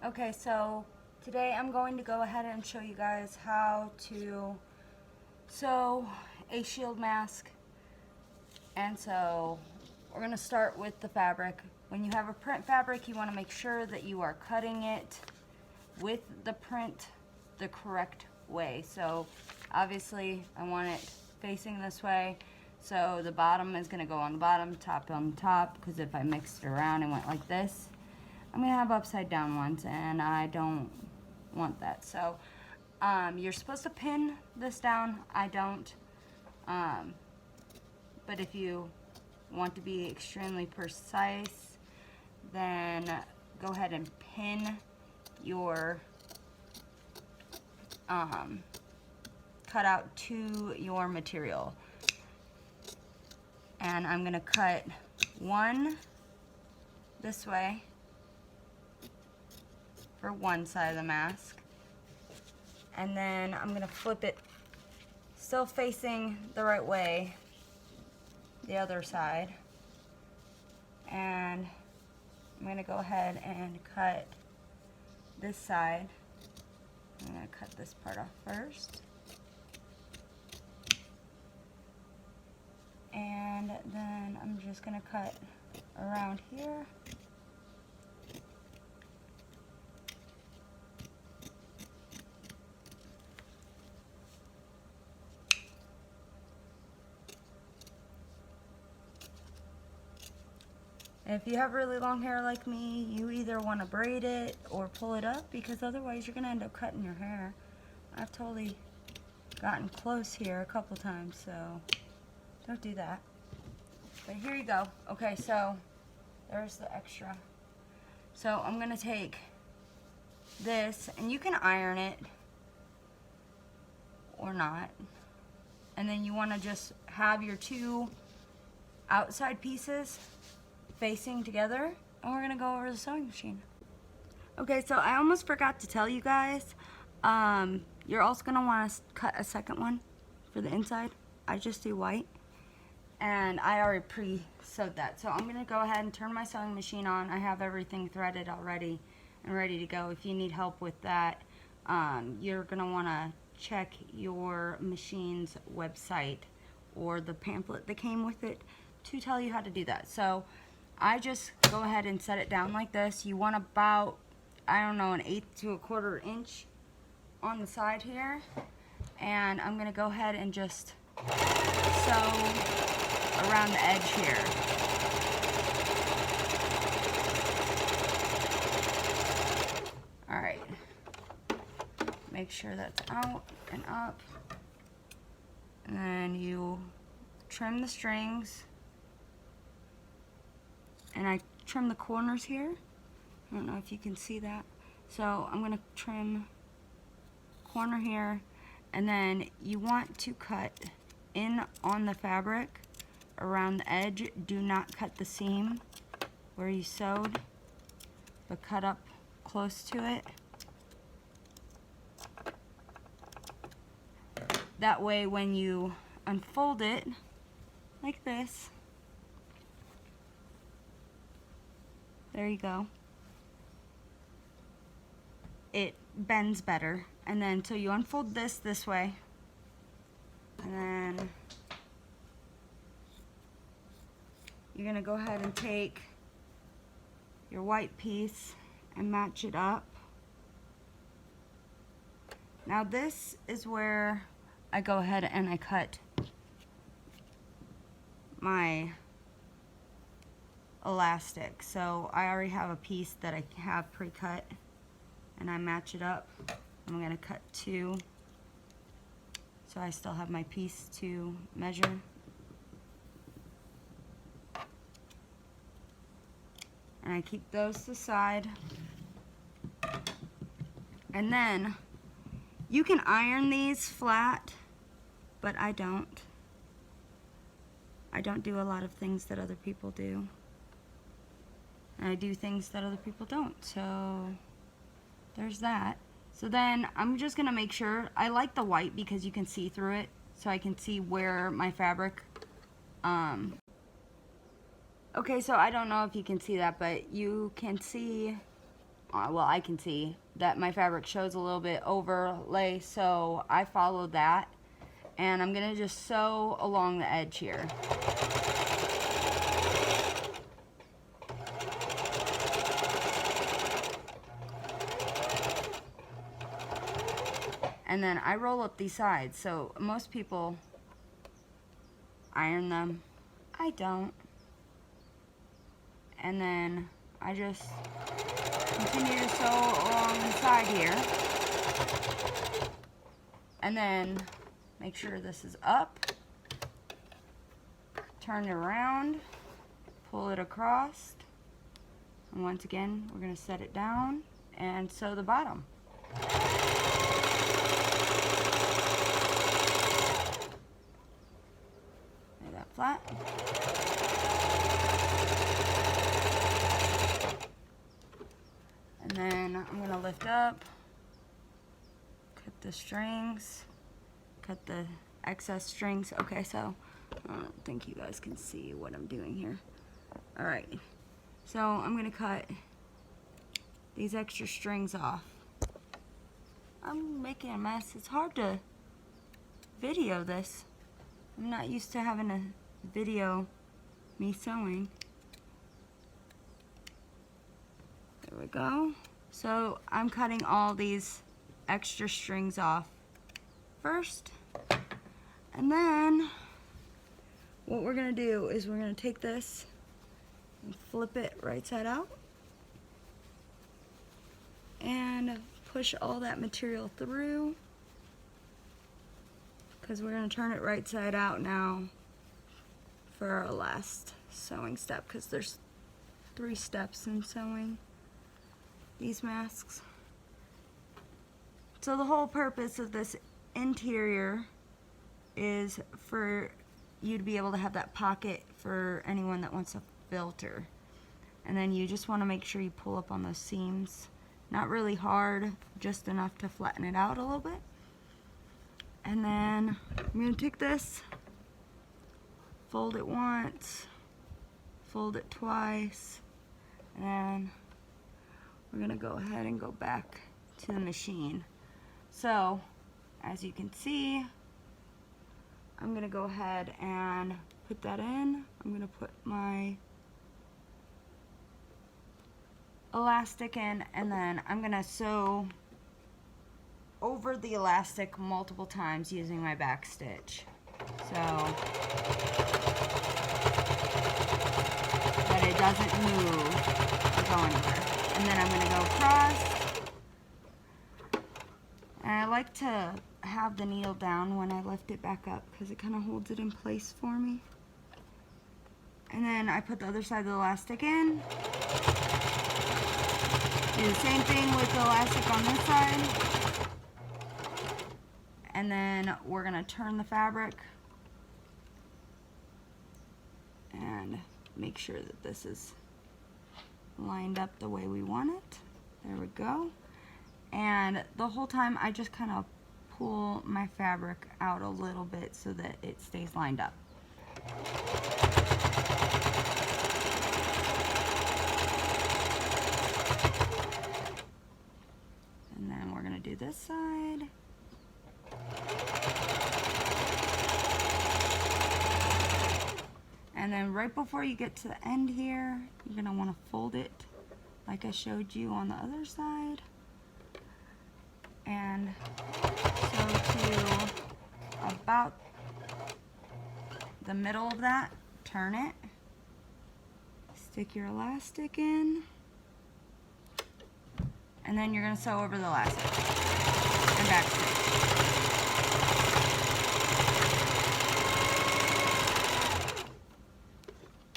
Okay, so today I'm going to go ahead and show you guys how to sew a shield mask. And so we're going to start with the fabric. When you have a print fabric, you want to make sure that you are cutting it with the print the correct way. So obviously I want it facing this way. So the bottom is going to go on the bottom, top on top, because if I mixed it around and went like this, I'm gonna have upside down ones and I don't want that. So you're supposed to pin this down. I don't. But if you want to be extremely precise, then go ahead and pin your cutout to your material. And I'm gonna cut one this way for one side of the mask, and then I'm gonna flip it still facing the right way, the other side, and I'm gonna go ahead and cut this side. I'm gonna cut this part off first, and then I'm just gonna cut around here. If you have really long hair like me, you either want to braid it or pull it up, because otherwise you're going to end up cutting your hair. I've totally gotten close here a couple times, so don't do that. But here you go. Okay, so there's the extra. So I'm going to take this, and you can iron it or not. And then you want to just have your two outside pieces facing together, and we're gonna go over the sewing machine. Okay, so I almost forgot to tell you guys, you're also gonna want to cut a second one for the inside. I just do white, and I already pre-sewed that. So I'm gonna go ahead and turn my sewing machine on. I have everything threaded already and ready to go. If you need help with that, you're gonna want to check your machine's website or the pamphlet that came with it to tell you how to do that. So I just go ahead and set it down like this. You want about, I don't know, 1/8 to 1/4 inch on the side here. And I'm gonna go ahead and just sew around the edge here. All right, make sure that's out and up. And then you trim the strings. And I trim the corners here. I don't know if you can see that. So I'm gonna trim corner here, and then you want to cut in on the fabric around the edge. Do not cut the seam where you sewed, but cut up close to it. That way when you unfold it like this, there you go, it bends better. And then so you unfold this way, and then you're gonna go ahead and take your white piece and match it up. Now this is where I go ahead and I cut my elastic. So I already have a piece that I have pre-cut, and I match it up. I'm gonna cut 2, so I still have my piece to measure. And I keep those to the side. And then you can iron these flat, but I don't. I don't do a lot of things that other people do. And I do things that other people don't, so there's that. So then I'm just gonna make sure, I like the white because you can see through it, so I can see where my fabric, okay, so I don't know if you can see that, but you can see well, I can see that my fabric shows a little bit overlay, so I followed that. And I'm gonna just sew along the edge here. And then I roll up these sides. So most people iron them. I don't. And then I just continue to sew along the side here. And then make sure this is up. Turn it around. Pull it across. And once again, we're going to set it down and sew the bottom. Lay that flat. And then I'm going to lift up, cut the strings, cut the excess strings. Okay, so I don't think you guys can see what I'm doing here. Alright, so I'm going to cut these extra strings off. I'm making a mess. It's hard to video this. I'm not used to having to video me sewing. There we go. So I'm cutting all these extra strings off first. And then what we're going to do is we're going to take this and flip it right side out. And push all that material through, because we're going to turn it right side out now for our last sewing step, because there's 3 steps in sewing these masks. So the whole purpose of this interior is for you to be able to have that pocket for anyone that wants a filter. And then you just want to make sure you pull up on those seams. Not really hard, just enough to flatten it out a little bit. And then I'm going to take this, fold it once, fold it twice, and then we're going to go ahead and go back to the machine. So, as you can see, I'm going to go ahead and put that in. I'm going to put my elastic in, and then I'm going to sew over the elastic multiple times using my back stitch, so that it doesn't move or go anywhere. And then I'm going to go across, and I like to have the needle down when I lift it back up because it kind of holds it in place for me. And then I put the other side of the elastic in. Do the same thing with the elastic on this side. And then we're going to turn the fabric and make sure that this is lined up the way we want it. There we go. And the whole time I just kind of pull my fabric out a little bit so that it stays lined up. And then we're going to do this side. And then right before you get to the end here, you're going to want to fold it like I showed you on the other side. And so to about the middle of that, turn it, stick your elastic in, and then you're going to sew over the elastic and back stitch.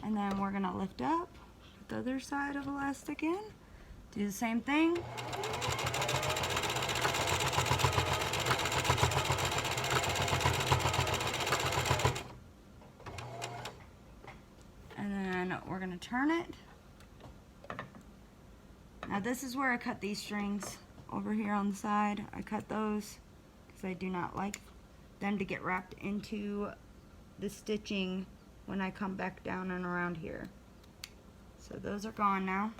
And then we're going to lift up, put the other side of elastic in, do the same thing. And then we're going to turn it. Now this is where I cut these strings over here on the side. I cut those because I do not like them to get wrapped into the stitching when I come back down and around here. So those are gone now.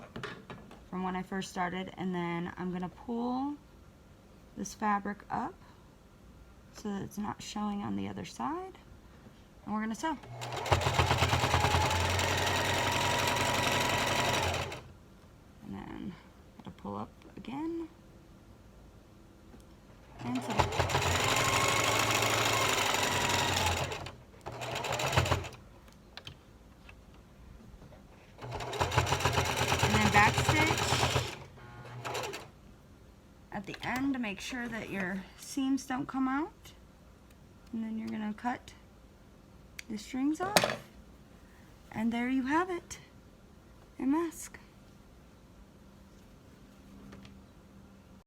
from when I first started, and then I'm gonna pull this fabric up so that it's not showing on the other side, and we're gonna sew. And then gotta pull up again and sew. Back stitch at the end to make sure that your seams don't come out, and then you're going to cut the strings off, and there you have it, a mask.